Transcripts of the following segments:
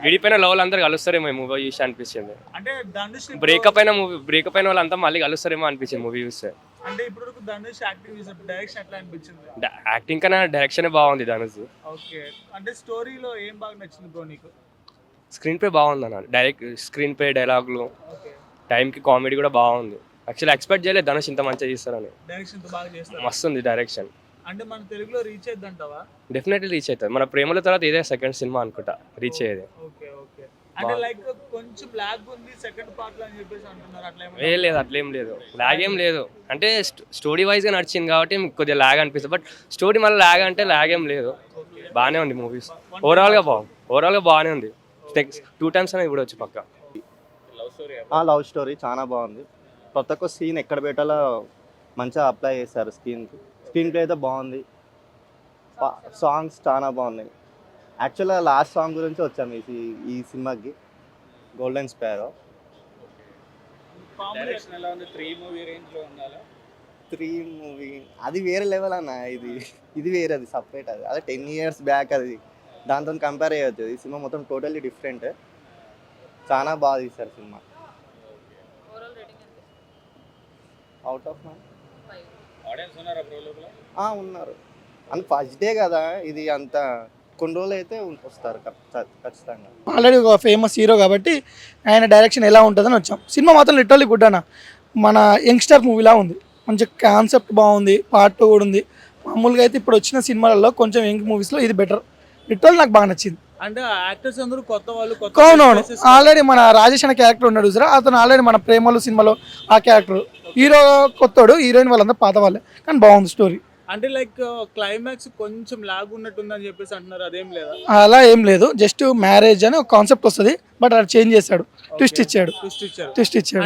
విడిపోయిన లవ్లు అందరు కలుస్తారేమో మూవీ చూసి అనిపించింది. అంటే ధనుష్ బ్రేకప్ అయిన వాళ్ళంతా మళ్ళీ కలుస్తారేమో అనిపించింది మూవీ చూస్తే. అంటే ఇప్పటివరకు ధనుష్ యాక్టింగ్ చూసినప్పుడు డైరెక్షన్ ఎట్లా అనిపించింది? యాక్టింగ్ కన్నా డైరెక్షన్ బాగుంది ధనుష్. ఓకే, అంటే స్టోరీలో ఏం బాగా నచ్చింది బ్రో నీకు? స్క్రీన్ ప్లే బాగుంది అన్న, డైరెక్ట్ స్క్రీన్ ప్లే, డైలాగులు, ఓకే, టైంకి కామెడీ కూడా బాగుంది. యాక్చువల్లీ ఎక్స్పెక్ట్ చేయలేదు ధనుష్ ఇంత మంచిగా చేస్తారని. డైరెక్షన్ తో బాగా చేస్తారు. మస్తు ఉంది డైరెక్షన్. అంటే మన తెలుగులో రీచ్ అయిద్దంటావా? డెఫినెట్లీ రీచ్ అవుతుంది. మన ప్రేమల తర్వాత ఇదే సెకండ్ సినిమా అనుకుంటా రీచ్ అయ్యేది. ఓకే ఓకే, అంటే లైక్ కొంచెం లాగ్ ఉంది సెకండ్ పార్ట్ లో అని చెప్పేసి అంటున్నారు, అట్లా ఏమన్నా? లేదు అట్లేం లేదు, లాగ్ ఏం లేదు. అంటే స్టోరీ వైజ్గా నడిచింది కాబట్టి మీకు కొద్దిగా లాగ్ అనిపిస్తుంది. బట్ స్టోరీ మళ్ళీ లాగ్ అంటే లాగ్ ఏం లేదు, బాగానే ఉంది మూవీస్. ఓవరాల్గా బాగానే ఉంది. 2 times అనేది కూడా వచ్చి పక్క. లవ్ స్టోరీ చాలా బాగుంది. ప్రతి ఒక్క సీన్ ఎక్కడ పెట్టాలో మంచిగా అప్లై చేశారు. స్క్రీన్ ప్లే అయితే బాగుంది. సాంగ్స్ చాలా బాగున్నాయి. యాక్చువల్గా లాస్ట్ సాంగ్ గురించి వచ్చాము ఈ సినిమాకి, గోల్డెన్ స్పారో. త్రీ మూవీ అది వేరే లెవెల్ అన్న. ఇది వేరే, అది సపరేట్. అదే 10 years బ్యాక్. అది దాంతో కంపేర్ చేయొచ్చు. ఈ సినిమా మొత్తం టోటల్లీ డిఫరెంట్. చాలా బాగా తీశారు సినిమా. అవుట్ ఆఫ్ ఉన్నారు. అండ్ ఫస్ట్ డే కదా ఇది, అంత కొన్ని రోజులు అయితే వస్తారు ఖచ్చితంగా. ఆల్రెడీ ఒక ఫేమస్ హీరో కాబట్టి ఆయన డైరెక్షన్ ఎలా ఉంటుందని వచ్చాం. సినిమా మాత్రం లిటరల్లీ గుడ్ అన్న. మన యంగ్స్టర్ మూవీలా ఉంది. మంచి కాన్సెప్ట్ బాగుంది, పార్ట్ కూడా ఉంది. మామూలుగా అయితే ఇప్పుడు వచ్చిన సినిమాలలో కొంచెం యంగ్ మూవీస్లో ఇది బెటర్. లిటరల్లీ నాకు బాగా నచ్చింది. అంటే యాక్టర్స్ అందరూ కొత్త వాళ్ళు. అవునవును, ఆల్రెడీ మన రాజేష్ అనే క్యారెక్టర్ ఉన్నాడు చూసారా, అతను ఆల్రెడీ మన ప్రేమలు సినిమాలో ఆ క్యారెక్టర్. హీరో కొత్తోడు, హీరోయిన్ వాళ్ళందరూ పాత వాళ్ళే, కానీ బాగుంది స్టోరీ. అంటే లైక్ క్లైమాక్స్ కొంచెం లాగ్ ఉన్నట్టుందని చెప్పేసి అంటున్నారు, అదేం లేదా? అలా ఏం లేదు, జస్ట్ మ్యారేజ్ అని ఒక కాన్సెప్ట్ వస్తుంది, బట్ అది చేంజ్ చేశాడు, ట్విస్ట్ ఇచ్చాడు.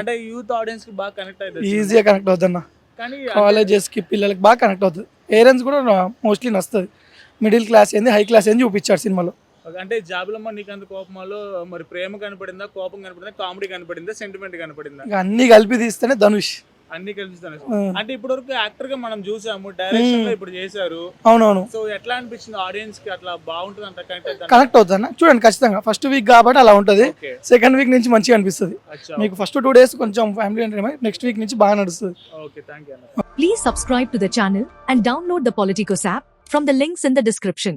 అంటే యూత్ ఆడియన్స్ కి బాగా కనెక్ట్ అవుతుంది, ఈజీగా కనెక్ట్ అవుతుంది. కానీ కాలేజెస్ కి పిల్లలకి బాగా కనెక్ట్ అవుతుంది. పేరెంట్స్ కూడా మోస్ట్లీ నచ్చుతుంది. మిడిల్ క్లాస్ ఏంది, హై క్లాస్ ఏంది చూపించాడు సినిమాలో. అంటే జాబులమ్మ నీకు అంత కోపంలో మరి ప్రేమ కనపడిందా, కోపం కనపడిందా, కామెడీ కనపడిందా, సెంటిమెంట్ కనపడిందా? అన్ని కలిపి తీస్తేనే ధనుష్. అన్ని కల్పిస్తాను. అంటే ఇప్పటి వరకు యాక్టర్ గా మనం చూసాము, డైరెక్షన్ లో ఇప్పుడు చేశారు. అవునవును. సో ఎట్లా అనిపించింది ఆడియన్స్ కి? అట్లా బాగుంటుంది అంట, కనెక్ట్ అవుతుంది చూడండి ఖచ్చితంగా. ఫస్ట్ వీక్ కాబట్టి అలా ఉంటుంది, సెకండ్ వీక్ నుంచి మంచిగా అనిపిస్తుంది మీకు. ఫస్ట్ 2 days కొంచెం ఫ్యామిలీ ఎంటర్టైన్మెంట్, నెక్స్ట్ వీక్ నుంచి బాగా నడుస్తుంది. Okay, thank you. Please subscribe to the channel and download the Politicos app from the links in the description.